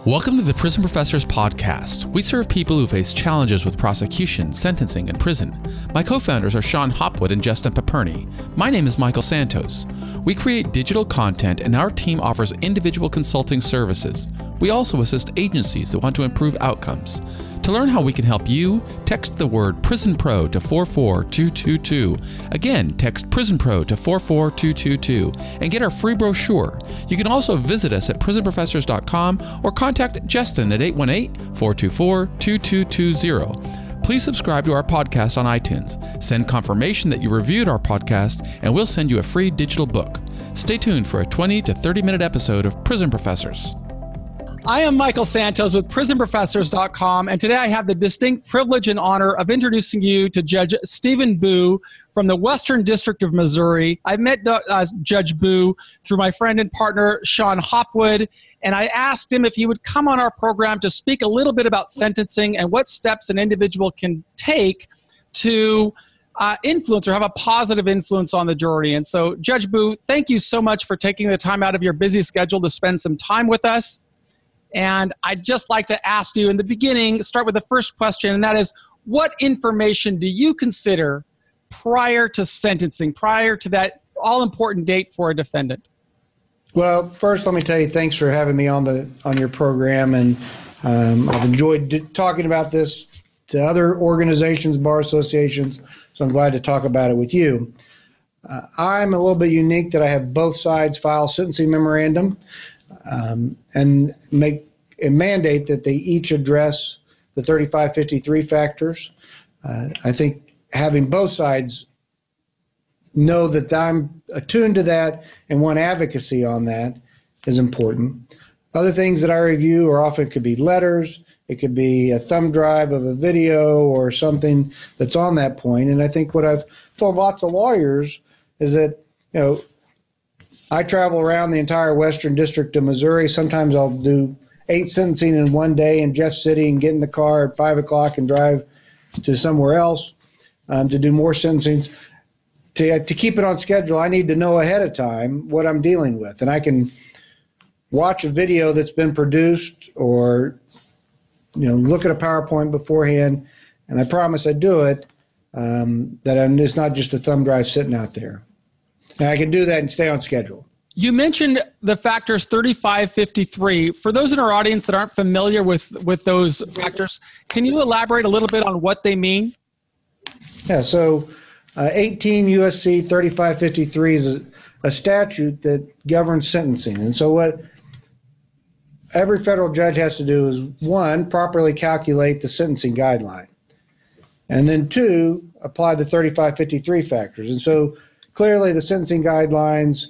Welcome to the Prison Professors Podcast. We serve people who face challenges with prosecution, sentencing, and prison. My co-founders are Sean Hopwood and Justin Paperny. My name is Michael Santos. We create digital content and our team offers individual consulting services. We also assist agencies that want to improve outcomes. To learn how we can help you, text the word PrisonPro to 44222. Again, text PrisonPro to 44222 and get our free brochure. You can also visit us at prisonprofessors.com or contact Justin at 818-424-2220. Please subscribe to our podcast on iTunes. Send confirmation that you reviewed our podcast and we'll send you a free digital book. Stay tuned for a 20 to 30-minute episode of Prison Professors. I am Michael Santos with prisonprofessors.com, and today I have the distinct privilege and honor of introducing you to Judge Stephen Boo from the Western District of Missouri. I met Judge Boo through my friend and partner, Sean Hopwood, and I asked him if he would come on our program to speak a little bit about sentencing and what steps an individual can take to influence or have a positive influence on the jury. And so, Judge Boo, thank you so much for taking the time out of your busy schedule to spend some time with us. And I'd just like to ask you in the beginning, start with the first question, and that is, what information do you consider prior to sentencing, prior to that all-important date for a defendant? Well, first, let me tell you, thanks for having me on your program, and I've enjoyed talking about this to other organizations, bar associations, so I'm glad to talk about it with you. I'm a little bit unique that I have both sides file sentencing memorandum and make a mandate that they each address the 3553 factors. I think having both sides know that I'm attuned to that and want advocacy on that is important. Other things that I review are often could be letters, it could be a thumb drive of a video or something that's on that point. And I think what I've told lots of lawyers is that, I travel around the entire Western District of Missouri. Sometimes I'll do 8 sentencing in one day in Jeff City and get in the car at 5 o'clock and drive to somewhere else to do more sentencings. To keep it on schedule, I need to know ahead of time what I'm dealing with. And I can watch a video that's been produced or look at a PowerPoint beforehand, and I promise I do it, it's not just a thumb drive sitting out there. And I can do that and stay on schedule. You mentioned the factors 3553. For those in our audience that aren't familiar with those factors, can you elaborate a little bit on what they mean? Yeah, so 18 U.S.C. 3553 is a statute that governs sentencing. And so what every federal judge has to do is, 1, properly calculate the sentencing guideline. And then 2, apply the 3553 factors. And so clearly, the sentencing guidelines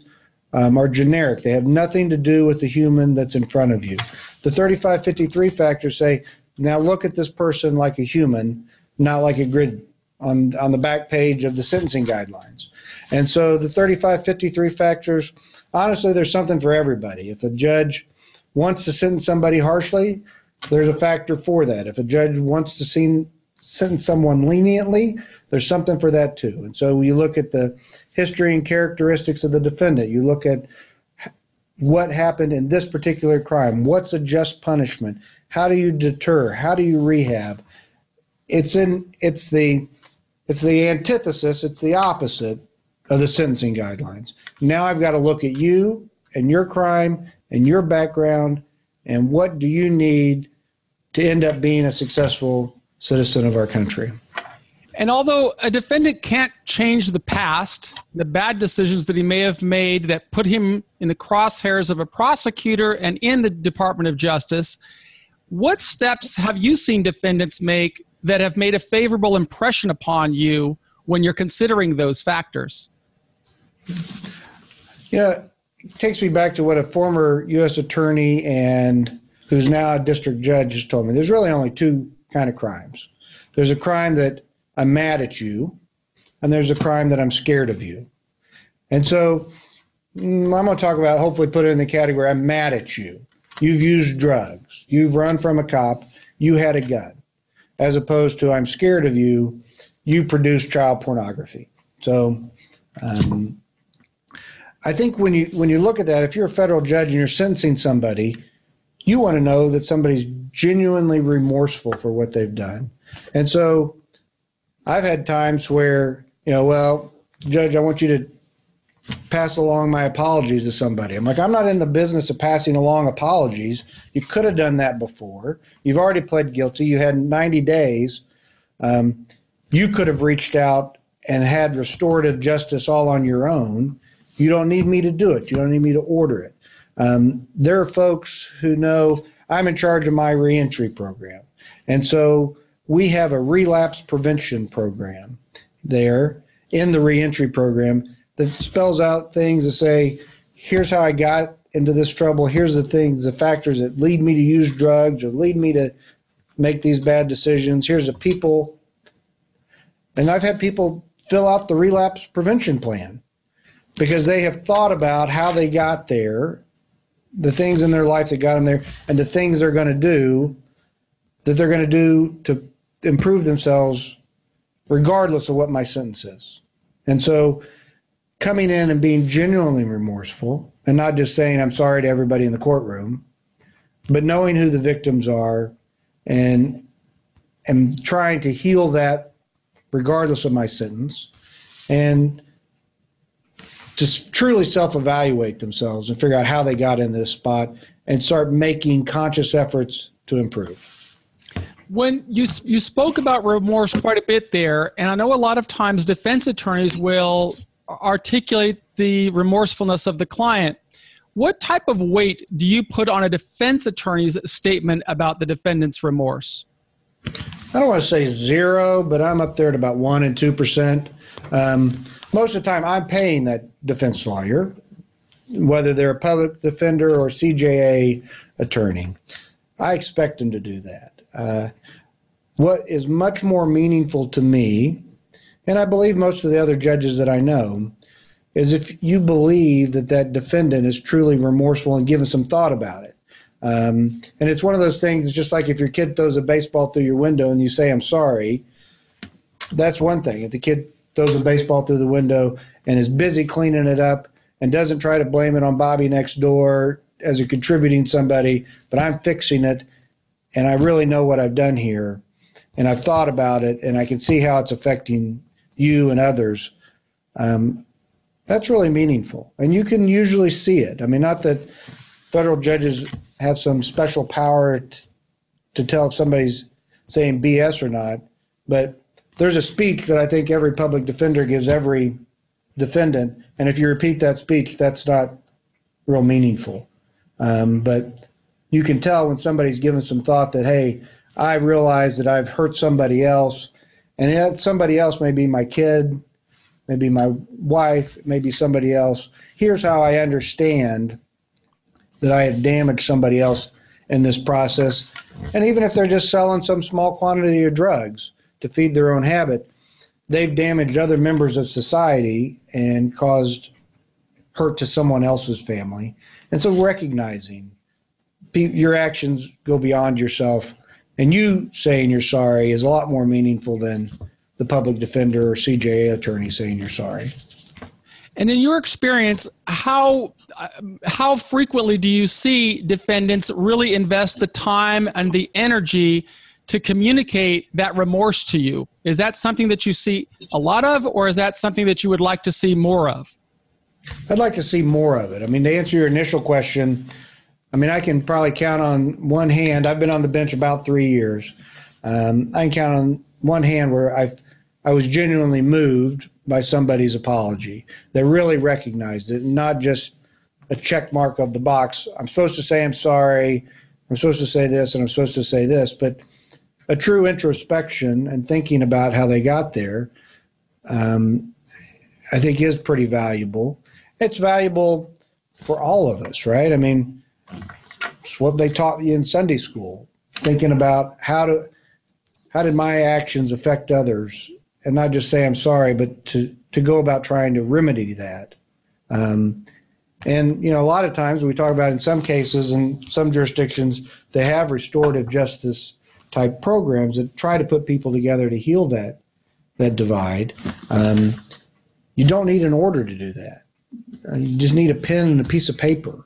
are generic. They have nothing to do with the human that's in front of you. The 3553 factors say, now look at this person like a human, not like a grid on the back page of the sentencing guidelines. And so the 3553 factors, honestly, there's something for everybody. If a judge wants to sentence somebody harshly, there's a factor for that. If a judge wants to sentence someone leniently, there's something for that too. And so you look at the history and characteristics of the defendant. You look at what happened in this particular crime. What's a just punishment? How do you deter? How do you rehab? It's the antithesis. It's the opposite of the sentencing guidelines. Now I've got to look at you and your crime and your background and what do you need to end up being a successful citizen of our country. And although a defendant can't change the past, the bad decisions that he may have made that put him in the crosshairs of a prosecutor and in the Department of Justice, what steps have you seen defendants make that have made a favorable impression upon you when you're considering those factors? It takes me back to what a former U.S. attorney and who's now a district judge has told me. There's really only 2 kind of crimes. There's a crime that I'm mad at you, and there's a crime that I'm scared of you. And so I'm going to talk about, hopefully put it in the category, I'm mad at you. You've used drugs. You've run from a cop. You had a gun. As opposed to I'm scared of you. You produced child pornography. So I think when you look at that, if you're a federal judge and you're sentencing somebody, you want to know that somebody's genuinely remorseful for what they've done. And so I've had times where, well, Judge, I want you to pass along my apologies to somebody. I'm like, I'm not in the business of passing along apologies. You could have done that before. You've already pled guilty. You had 90 days. You could have reached out and had restorative justice all on your own. You don't need me to do it. You don't need me to order it. There are folks who know I'm in charge of my reentry program. And so we have a relapse prevention program there in the reentry program that spells out things that say, here's how I got into this trouble. Here's the factors that lead me to use drugs or lead me to make these bad decisions. Here's the people. And I've had people fill out the relapse prevention plan because they have thought about how they got there, the things in their life that got them there, and the things they're going to do to improve themselves regardless of what my sentence is. And so coming in and being genuinely remorseful and not just saying I'm sorry to everybody in the courtroom, but knowing who the victims are and trying to heal that regardless of my sentence, and just truly self-evaluate themselves and figure out how they got in this spot and start making conscious efforts to improve. When you spoke about remorse quite a bit there, and I know a lot of times defense attorneys will articulate the remorsefulness of the client. What type of weight do you put on a defense attorney's statement about the defendant's remorse? I don't want to say 0, but I'm up there at about 1% and 2%. Most of the time I'm paying that defense lawyer, whether they're a public defender or CJA attorney. I expect them to do that. What is much more meaningful to me, and I believe most of the other judges that I know, is if you believe that defendant is truly remorseful and given some thought about it. And it's one of those things, it's just like if your kid throws a baseball through your window and you say, I'm sorry, that's one thing. If the kid throws a baseball through the window and is busy cleaning it up and doesn't try to blame it on Bobby next door as a contributing somebody, but I'm fixing it and I really know what I've done here and I've thought about it and I can see how it's affecting you and others, that's really meaningful. And you can usually see it. I mean, not that federal judges have some special power to tell if somebody's saying BS or not, but there's a speech that I think every public defender gives every defendant, and if you repeat that speech, that's not real meaningful. But you can tell when somebody's given some thought that, hey, I realize that I've hurt somebody else, and that somebody else may be my kid, maybe my wife, maybe somebody else. Here's how I understand that I have damaged somebody else in this process. And even if they're just selling some small quantity of drugs to feed their own habit, they've damaged other members of society and caused hurt to someone else's family. And so recognizing your actions go beyond yourself, and you saying you're sorry is a lot more meaningful than the public defender or CJA attorney saying you're sorry. And in your experience, how frequently do you see defendants really invest the time and the energy to communicate that remorse to you? Is that something that you see a lot of, or is that something that you would like to see more of? I'd like to see more of it. I mean, to answer your initial question, I mean, I can probably count on one hand. I've been on the bench about 3 years. I can count on one hand where I was genuinely moved by somebody's apology. They really recognized it, not just a check mark of the box. I'm supposed to say I'm sorry, I'm supposed to say this, and I'm supposed to say this, but a true introspection and thinking about how they got there, I think is pretty valuable. It's valuable for all of us, right? I mean, it's what they taught you in Sunday school, thinking about how did my actions affect others, and not just say I'm sorry, but to go about trying to remedy that. And, you know, a lot of times we talk about in some cases, in some jurisdictions, they have restorative justice type programs that try to put people together to heal that divide. You don't need an order to do that. You just need a pen and a piece of paper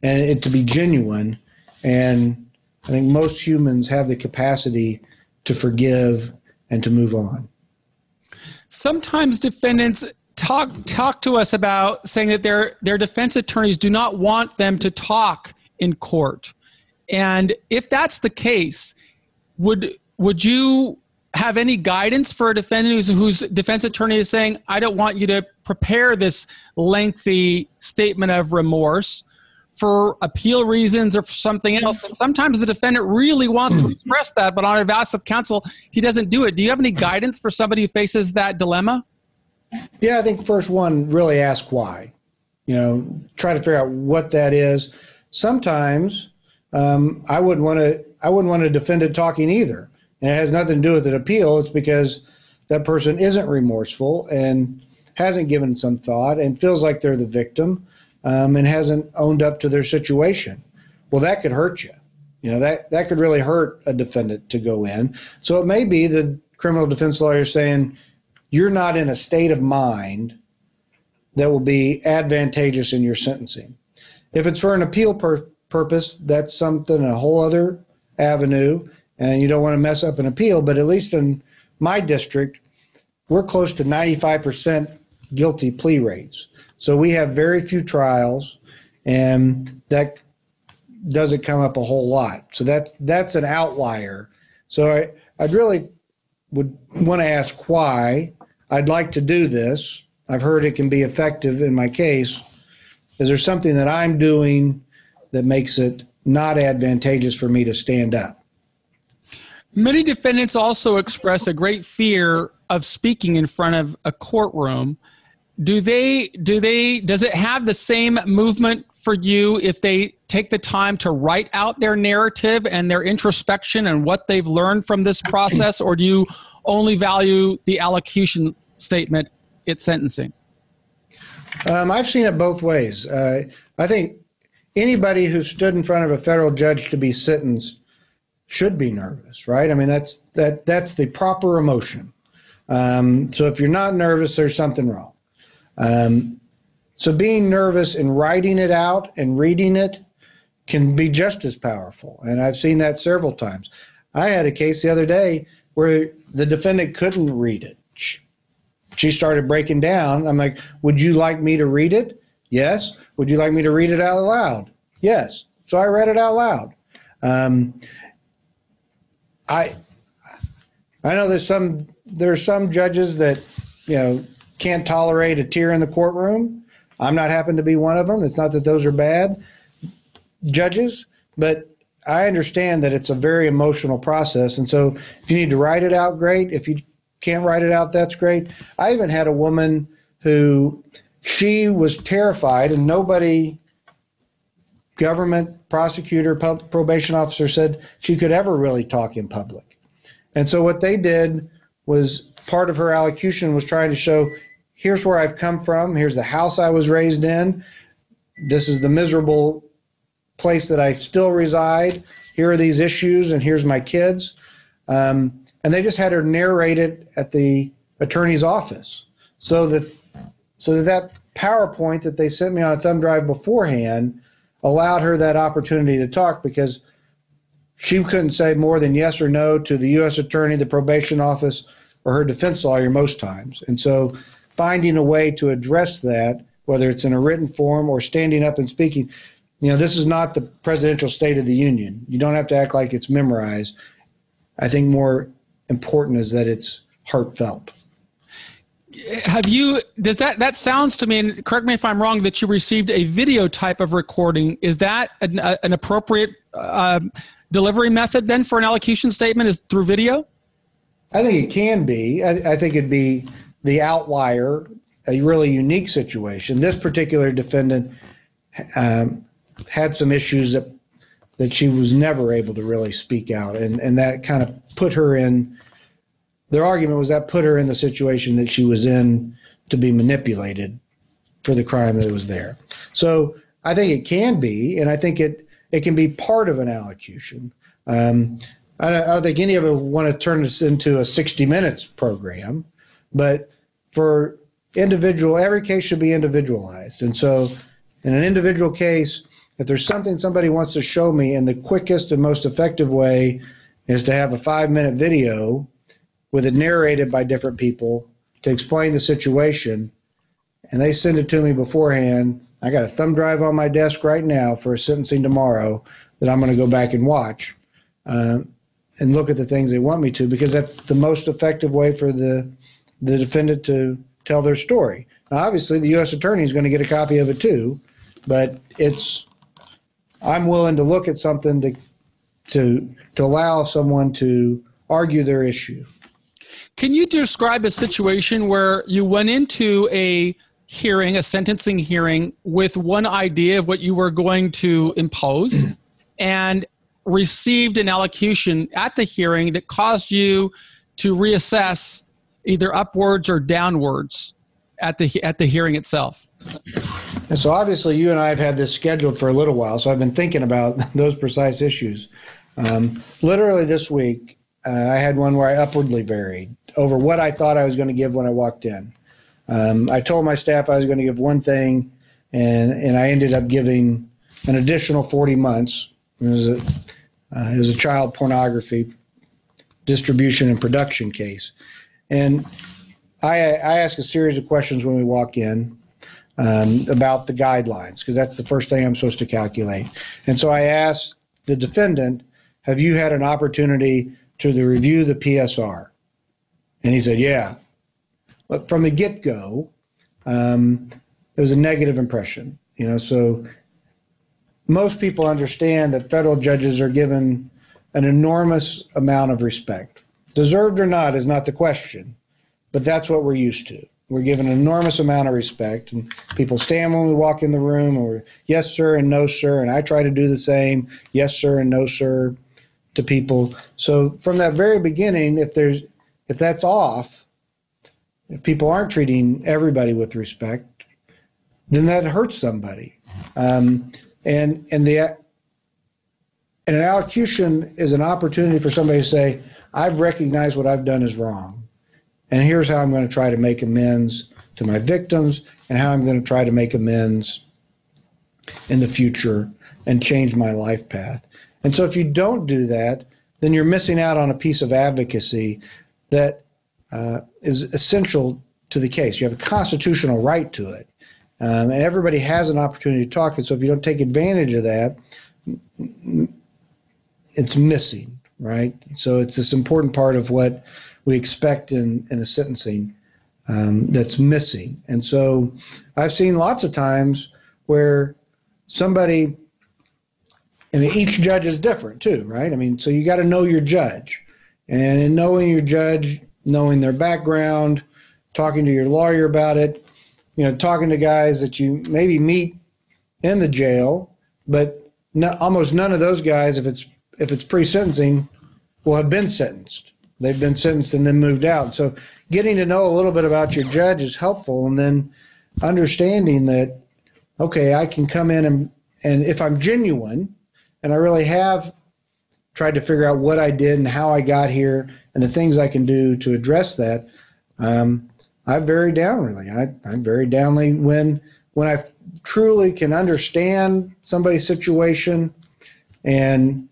and it to be genuine And I think most humans have the capacity to forgive and to move on. Sometimes defendants talk to us about saying that their defense attorneys do not want them to talk in court. And if that's the case, would you have any guidance for a defendant whose defense attorney is saying, I don't want you to prepare this lengthy statement of remorse for appeal reasons or for something else? And sometimes the defendant really wants to express that, but on advice of counsel, he doesn't do it. Do you have any guidance for somebody who faces that dilemma? Yeah, I think first one, really ask why. Try to figure out what that is. Sometimes I wouldn't want a defendant talking either. And it has nothing to do with an appeal. It's because that person isn't remorseful and hasn't given some thought and feels like they're the victim and hasn't owned up to their situation. Well, that could hurt you. That could really hurt a defendant to go in. So it may be the criminal defense lawyer saying, you're not in a state of mind that will be advantageous in your sentencing. If it's for an appeal purpose, that's something, a whole other avenue, and you don't want to mess up an appeal. But at least in my district, we're close to 95% guilty plea rates. So we have very few trials, and that doesn't come up a whole lot. So that's an outlier. So I'd really would want to ask why. I'd like to do this. I've heard it can be effective in my case. Is there something that I'm doing that makes it not advantageous for me to stand up? Many defendants also express a great fear of speaking in front of a courtroom. Does it have the same movement for you if they take the time to write out their narrative and their introspection and what they've learned from this process, or do you only value the allocution statement at sentencing? I've seen it both ways. I think anybody who stood in front of a federal judge to be sentenced should be nervous, right? I mean, that's the proper emotion. So if you're not nervous, there's something wrong. So being nervous and writing it out and reading it can be just as powerful. And I've seen that several times. I had a case the other day where the defendant couldn't read it. She started breaking down. I'm like, would you like me to read it? Yes. Would you like me to read it out loud? Yes. So I read it out loud. I know there's some judges that, can't tolerate a tear in the courtroom. I'm not happen to be one of them. It's not that those are bad judges, but I understand that it's a very emotional process. And so if you need to write it out, great. If you can't write it out, that's great. I even had a woman who she was terrified, and nobody, government, prosecutor, probation officer, said she could ever really talk in public. And so what they did was, part of her allocution was trying to show, here's where I've come from. Here's the house I was raised in. This is the miserable place that I still reside. Here are these issues, and here's my kids. And they just had her narrate it at the attorney's office, so that PowerPoint that they sent me on a thumb drive beforehand allowed her that opportunity to talk, because she couldn't say more than yes or no to the U.S. attorney, the probation office, or her defense lawyer most times. And so finding a way to address that, whether it's in a written form or standing up and speaking, this is not the presidential State of the Union. You don't have to act like it's memorized. I think more important is that it's heartfelt. That sounds to me, and correct me if I'm wrong, that you received a video type of recording. Is that an appropriate delivery method then for an allocution statement, is through video? I think it can be. I think it'd be the outlier, a really unique situation. This particular defendant had some issues that she was never able to really speak out, and that kind of put her in, their argument was that put her in the situation that she was in to be manipulated for the crime that was there. So I think it can be, and I think it can be part of an allocution. I don't think any of us want to turn this into a 60 minutes program, but for every case should be individualized. And so in an individual case, if there's something somebody wants to show me, and the quickest and most effective way is to have a 5-minute video with it narrated by different people to explain the situation, and they send it to me beforehand. I got a thumb drive on my desk right now for a sentencing tomorrow that I'm going to go back and watch and look at the things they want me to, because that's the most effective way for the defendant to tell their story. Now, obviously, the U.S. attorney is going to get a copy of it too, but I'm willing to look at something to allow someone to argue their issue. Can you describe a situation where you went into a hearing, a sentencing hearing, with one idea of what you were going to impose and received an allocution at the hearing that caused you to reassess either upwards or downwards at the hearing itself? And so obviously you and I have had this scheduled for a little while, so I've been thinking about those precise issues. Literally this week, I had one where I upwardly varied over what I thought I was going to give when I walked in. I told my staff I was going to give one thing, and I ended up giving an additional 40 months. It was a child pornography distribution and production case. And I ask a series of questions when we walk in about the guidelines, because that's the first thing I'm supposed to calculate. And so I asked the defendant, have you had an opportunity to review the PSR? And he said, yeah. But from the get-go, it was a negative impression. So most people understand that federal judges are given an enormous amount of respect. Deserved or not is not the question, but that's what we're used to. We're given an enormous amount of respect, and people stand when we walk in the room, and we're yes, sir, and no, sir, and I try to do the same, yes, sir, and no, sir, to people. So from that very beginning, if that's off, if people aren't treating everybody with respect, then that hurts somebody. And an allocution is an opportunity for somebody to say, I've recognized what I've done is wrong, and here's how I'm going to try to make amends to my victims, and how I'm going to try to make amends in the future and change my life path. And so if you don't do that, then you're missing out on a piece of advocacy that is essential to the case. You have a constitutional right to it, and everybody has an opportunity to talk. And so if you don't take advantage of that, it's missing, right? So it's this important part of what we expect in a sentencing that's missing. And so I've seen lots of times where somebody, each judge is different too, right? So you got to know your judge. And in knowing your judge, knowing their background, talking to your lawyer about it, talking to guys that you maybe meet in the jail, but almost none of those guys, if it's pre-sentencing, will have been sentenced. They've been sentenced and then moved out. So getting to know a little bit about your judge is helpful, and then understanding that, okay, I can come in and if I'm genuine and I really have tried to figure out what I did and how I got here and the things I can do to address that, I vary down really. I vary downly when I truly can understand somebody's situation and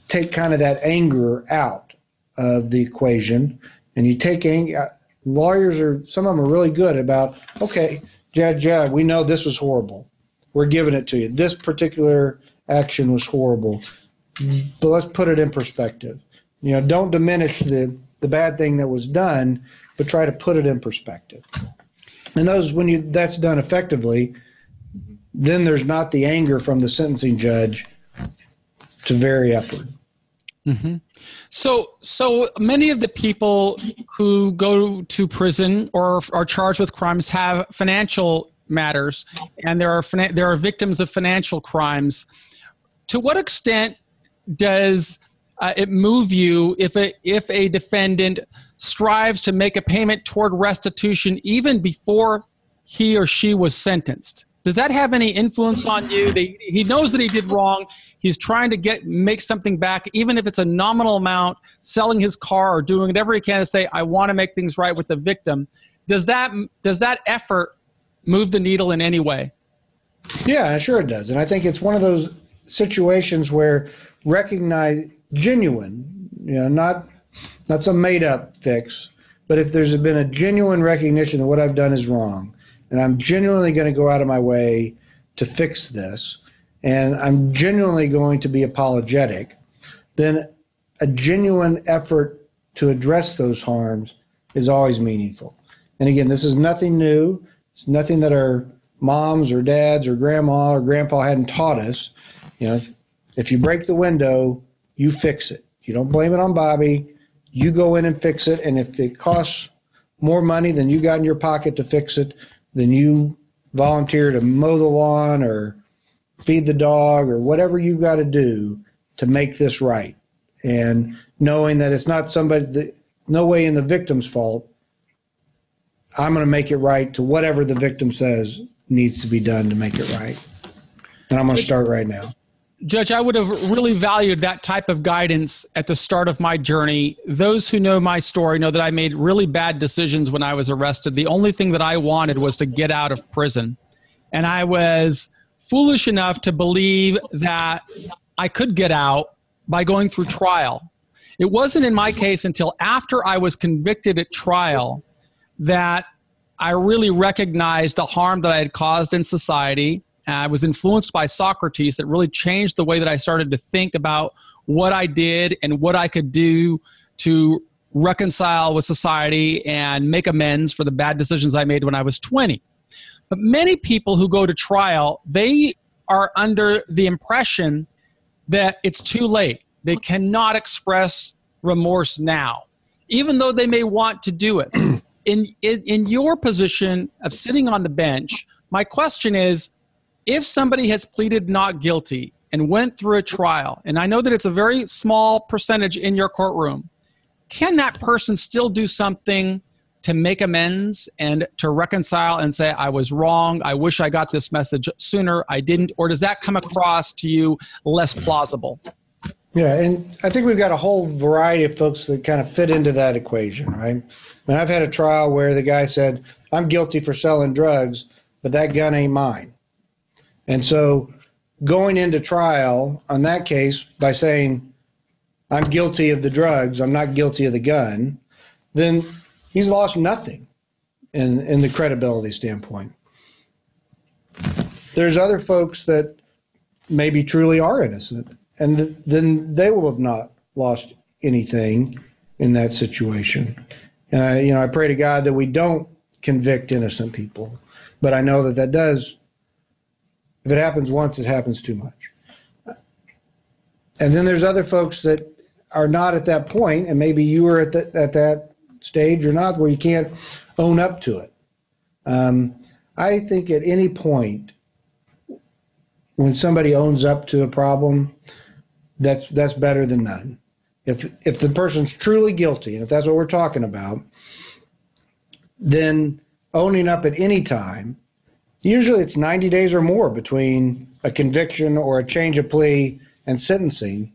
take kind of that anger out of the equation. And you take anger. Lawyers some of them are really good about, okay, Judge, we know this was horrible. We're giving it to you. This particular action was horrible, but let's put it in perspective. Don't diminish the bad thing that was done, but try to put it in perspective. And that's done effectively, then there's not the anger from the sentencing judge to vary upward. Mm-hmm. So many of the people who go to prison or are charged with crimes have financial matters, and there are victims of financial crimes. To what extent does it move you if a defendant strives to make a payment toward restitution even before he or she was sentenced? Does that have any influence on you? He knows that he did wrong. He's trying to make something back, even if it's a nominal amount, selling his car or doing whatever he can to say, I want to make things right with the victim. Does that effort move the needle in any way? Yeah, sure it does. And I think it's one of those situations where recognize genuine, not some made up fix, but if there's been a genuine recognition that what I've done is wrong, and I'm genuinely going to go out of my way to fix this, and I'm genuinely going to be apologetic, then a genuine effort to address those harms is always meaningful. And again, this is nothing new. It's nothing that our moms or dads or grandma or grandpa hadn't taught us. If you break the window, you fix it. You don't blame it on Bobby. You go in and fix it. And if it costs more money than you got in your pocket to fix it, then you volunteer to mow the lawn or feed the dog or whatever you've got to do to make this right. And knowing that it's not no way in the victim's fault, I'm going to make it right to whatever the victim says needs to be done to make it right. And I'm going to start right now. Judge, I would have really valued that type of guidance at the start of my journey. Those who know my story know that I made really bad decisions when I was arrested. The only thing that I wanted was to get out of prison. And I was foolish enough to believe that I could get out by going through trial. It wasn't in my case until after I was convicted at trial that I really recognized the harm that I had caused in society. I was influenced by Socrates that really changed the way that I started to think about what I did and what I could do to reconcile with society and make amends for the bad decisions I made when I was 20. But many people who go to trial, they are under the impression that it's too late. They cannot express remorse now, even though they may want to do it. In your position of sitting on the bench, my question is, if somebody has pleaded not guilty and went through a trial, and I know that it's a very small percentage in your courtroom, can that person still do something to make amends and to reconcile and say, I was wrong, I wish I got this message sooner, I didn't? Or does that come across to you less plausible? Yeah, and I think we've got a whole variety of folks that kind of fit into that equation, right? I mean, I've had a trial where the guy said, I'm guilty for selling drugs, but that gun ain't mine. And so going into trial on that case by saying, I'm guilty of the drugs, I'm not guilty of the gun, then he's lost nothing in the credibility standpoint. There's other folks that maybe truly are innocent, and then they will have not lost anything in that situation. And I pray to God that we don't convict innocent people, but I know that does. If it happens once, it happens too much. And then there's other folks that are not at that point, and maybe you were at that stage or not, where you can't own up to it. I think at any point, when somebody owns up to a problem, that's better than none. If the person's truly guilty, and if that's what we're talking about, then owning up at any time. Usually it's 90 days or more between a conviction or a change of plea and sentencing.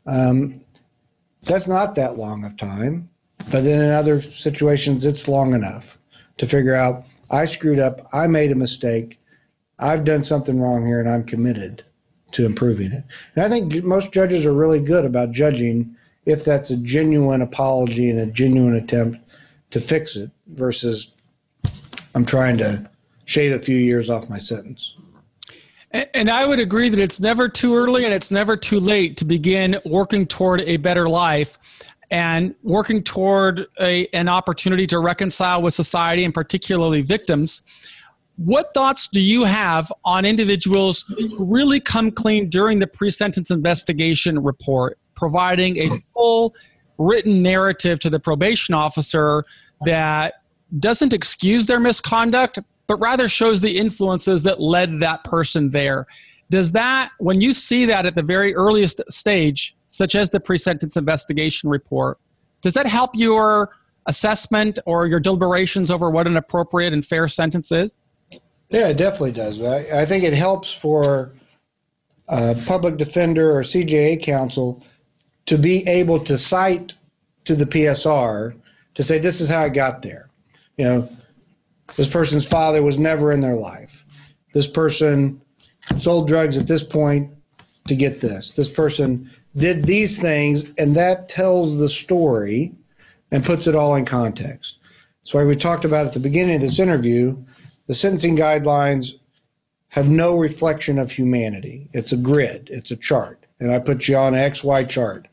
That's not that long of time, but then in other situations it's long enough to figure out, I screwed up, I made a mistake, I've done something wrong here, and I'm committed to improving it. And I think most judges are really good about judging if that's a genuine apology and a genuine attempt to fix it versus I'm trying to shave a few years off my sentence. And I would agree that it's never too early and it's never too late to begin working toward a better life and working toward an opportunity to reconcile with society and particularly victims. What thoughts do you have on individuals who really come clean during the pre-sentence investigation report, providing a full written narrative to the probation officer that doesn't excuse their misconduct, but rather shows the influences that led that person there? Does that, when you see that at the very earliest stage, such as the pre-sentence investigation report, does that help your assessment or your deliberations over what an appropriate and fair sentence is? Yeah, it definitely does. I think it helps for a public defender or CJA counsel to be able to cite to the PSR to say, this is how I got there. This person's father was never in their life. This person sold drugs at this point to get this. This person did these things, and that tells the story and puts it all in context. That's why we talked about at the beginning of this interview, the sentencing guidelines have no reflection of humanity. It's a grid, it's a chart, and I put you on an XY chart.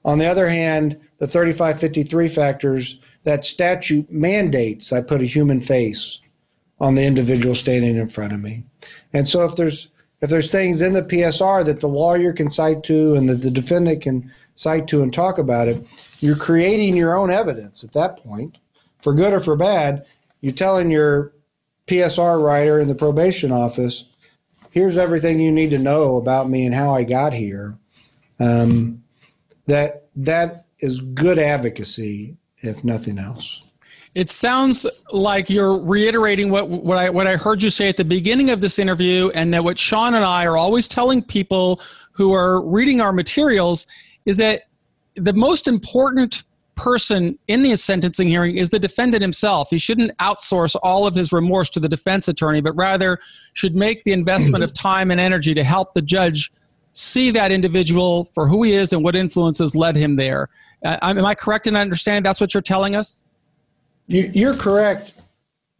On the other hand, the 3553 factors, that statute mandates I put a human face on the individual standing in front of me. And so if there's things in the PSR that the lawyer can cite to and that the defendant can cite to and talk about it, you're creating your own evidence at that point. For good or for bad, you're telling your PSR writer in the probation office, here's everything you need to know about me and how I got here. That is good advocacy, if nothing else. It sounds like you're reiterating what I heard you say at the beginning of this interview, and that what Sean and I are always telling people who are reading our materials is that the most important person in the sentencing hearing is the defendant himself. He shouldn't outsource all of his remorse to the defense attorney, but rather should make the investment of time and energy to help the judge see that individual for who he is and what influences led him there. Am I correct in understanding that's what you're telling us? You're correct.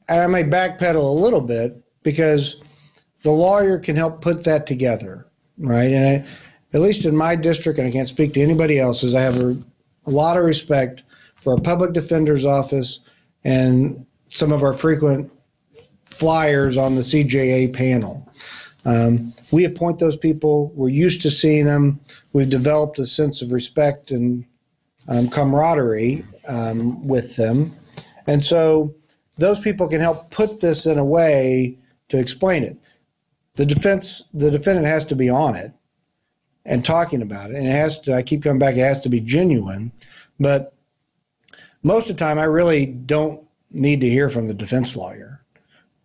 And I may backpedal a little bit because the lawyer can help put that together, right? And at least in my district, and I can't speak to anybody else's, I have a lot of respect for our public defender's office and some of our frequent flyers on the CJA panel. We appoint those people. We're used to seeing them. We've developed a sense of respect and camaraderie with them. And so those people can help put this in a way to explain it. The defendant has to be on it and talking about it. And it has to, I keep coming back, it has to be genuine. But most of the time, I really don't need to hear from the defense lawyer.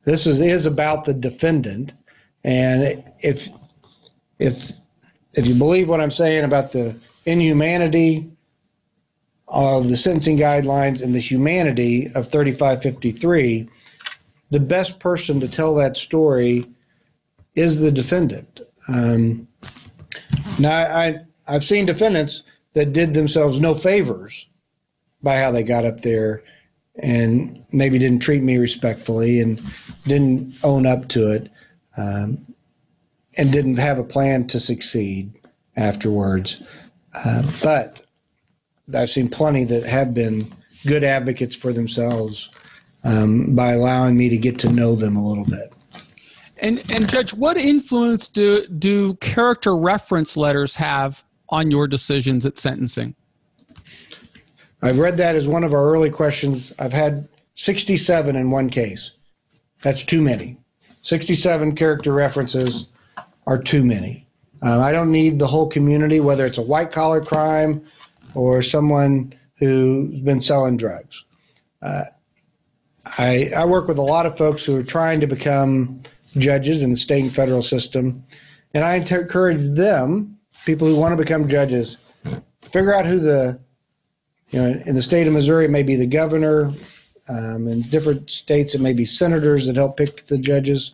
This is about the defendant. And if you believe what I'm saying about the inhumanity of the sentencing guidelines and the humanity of 3553, the best person to tell that story is the defendant. Now, I've seen defendants that did themselves no favors by how they got up there and maybe didn't treat me respectfully and didn't own up to it, and didn't have a plan to succeed afterwards. But I've seen plenty that have been good advocates for themselves by allowing me to get to know them a little bit. And Judge, what influence do character reference letters have on your decisions at sentencing? I've read that as one of our early questions. I've had 67 in one case. That's too many. 67 character references are too many. I don't need the whole community, whether it's a white-collar crime or someone who's been selling drugs. I work with a lot of folks who are trying to become judges in the state and federal system, and I encourage them, people who want to become judges, figure out who in the state of Missouri, it may be the governor. In different states, it may be senators that help pick the judges.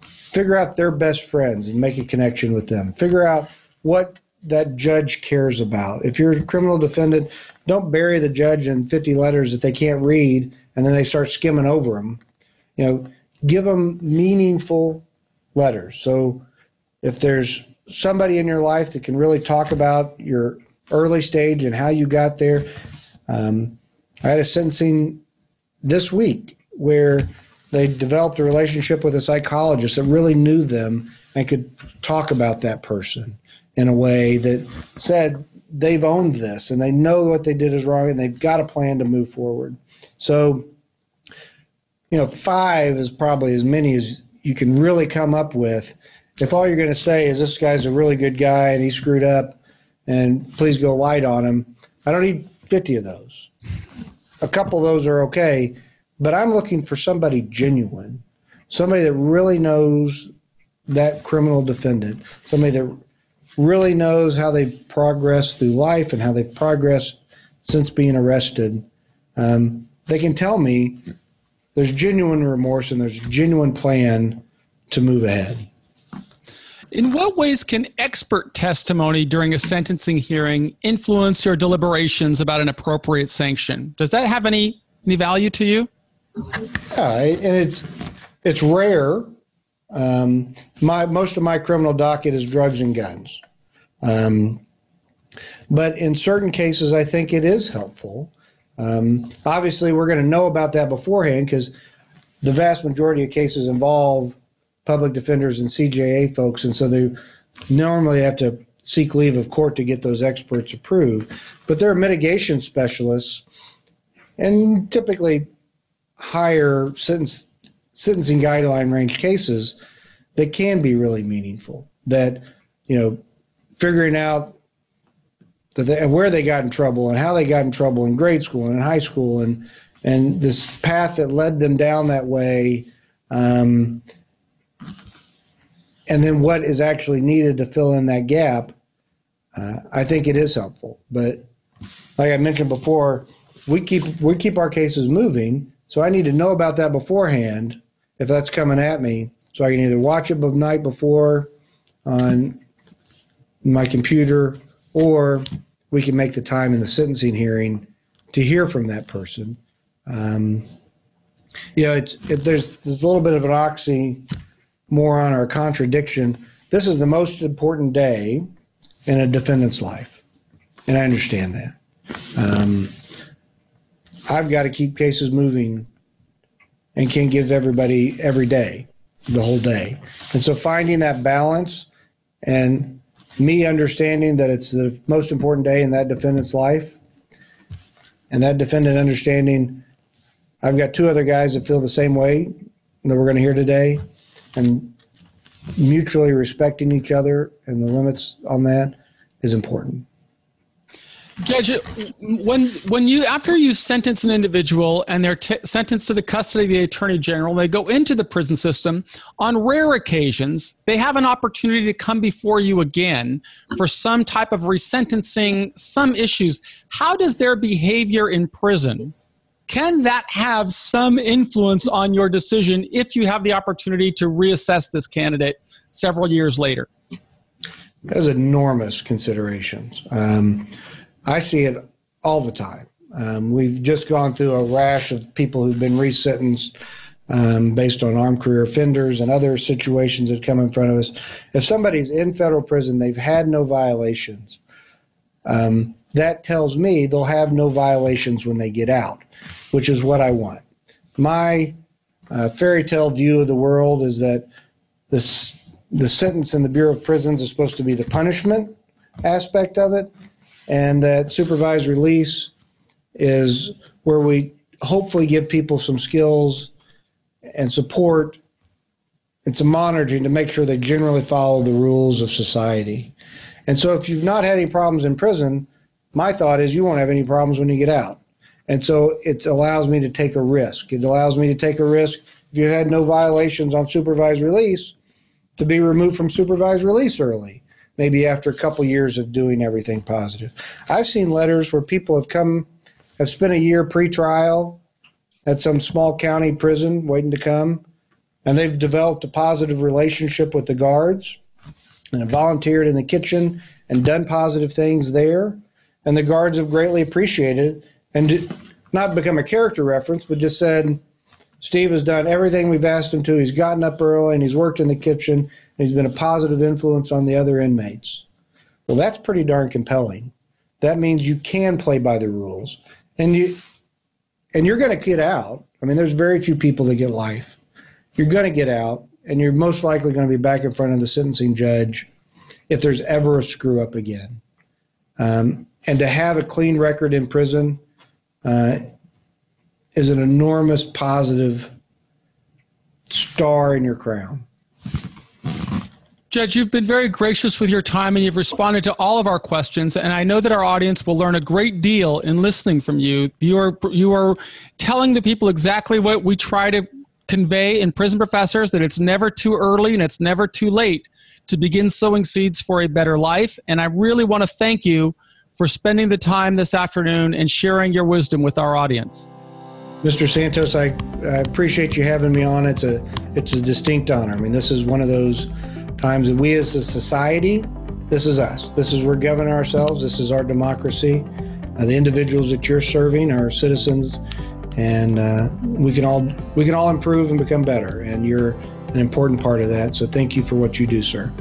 Figure out their best friends and make a connection with them. Figure out what that judge cares about. If you're a criminal defendant, don't bury the judge in 50 letters that they can't read and then they start skimming over them. Give them meaningful letters. So if there's somebody in your life that can really talk about your early stage and how you got there. I had a sentencing this week where they developed a relationship with a psychologist that really knew them and could talk about that person in a way that said they've owned this and they know what they did is wrong and they've got a plan to move forward. So, 5 is probably as many as you can really come up with. If all you're going to say is this guy's a really good guy and he screwed up and please go light on him, I don't need 50 of those. A couple of those are okay, but I'm looking for somebody genuine, somebody that really knows that criminal defendant, somebody that really knows how they've progressed through life and how they've progressed since being arrested. They can tell me there's genuine remorse and there's a genuine plan to move ahead. In what ways can expert testimony during a sentencing hearing influence your deliberations about an appropriate sanction? Does that have any value to you? Yeah, and it's rare. Most of my criminal docket is drugs and guns. But in certain cases, I think it is helpful. Obviously, we're going to know about that beforehand because the vast majority of cases involve public defenders and CJA folks, and so they normally have to seek leave of court to get those experts approved. But there are mitigation specialists and typically higher sentencing guideline range cases that can be really meaningful, that, figuring out where they got in trouble and how they got in trouble in grade school and in high school and this path that led them down that way, and then what is actually needed to fill in that gap, I think it is helpful. But like I mentioned before, we keep our cases moving, so I need to know about that beforehand if that's coming at me, so I can either watch it the night before on my computer, or we can make the time in the sentencing hearing to hear from that person. There's a little bit of an oxymoron or a contradiction. This is the most important day in a defendant's life, and I understand that. I've got to keep cases moving and can't give everybody every day, the whole day. And so finding that balance and me understanding that it's the most important day in that defendant's life, and that defendant understanding I've got two other guys that feel the same way that we're going to hear today, and mutually respecting each other and the limits on that is important. Judge, after you sentence an individual and they're sentenced to the custody of the Attorney General, they go into the prison system, on rare occasions, they have an opportunity to come before you again for some type of resentencing, some issues. How does their behavior in prison, can that have some influence on your decision if you have the opportunity to reassess this candidate several years later? It has enormous considerations. I see it all the time. We've just gone through a rash of people who've been resentenced based on armed career offenders and other situations that come in front of us. If somebody's in federal prison, they've had no violations, that tells me they'll have no violations when they get out, which is what I want. My fairy tale view of the world is that the sentence in the Bureau of Prisons is supposed to be the punishment aspect of it, and that supervised release is where we hopefully give people some skills and support and some monitoring to make sure they generally follow the rules of society. And so if you've not had any problems in prison, my thought is you won't have any problems when you get out. And so it allows me to take a risk. It allows me to take a risk if you had no violations on supervised release to be removed from supervised release early, maybe after a couple years of doing everything positive. I've seen letters where people have spent a year pre-trial at some small county prison waiting to come, and they've developed a positive relationship with the guards and have volunteered in the kitchen and done positive things there, and the guards have greatly appreciated it and not become a character reference, but just said, Steve has done everything we've asked him to. He's gotten up early and he's worked in the kitchen and he's been a positive influence on the other inmates. Well, that's pretty darn compelling. That means you can play by the rules, and you're going to get out. I mean, there's very few people that get life. You're going to get out, and you're most likely going to be back in front of the sentencing judge if there's ever a screw up again. And to have a clean record in prison is an enormous positive star in your crown. Judge, you've been very gracious with your time and you've responded to all of our questions, and I know that our audience will learn a great deal in listening from you. You are telling the people exactly what we try to convey in Prison Professors, that it's never too early and it's never too late to begin sowing seeds for a better life. And I really want to thank you for spending the time this afternoon and sharing your wisdom with our audience. Mr. Santos, I appreciate you having me on. It's a distinct honor. I mean, this is one of those times that we as a society, this is us. This is we're governing ourselves. This is our democracy. The individuals that you're serving are citizens, and we can all improve and become better. And you're an important part of that. So thank you for what you do, sir.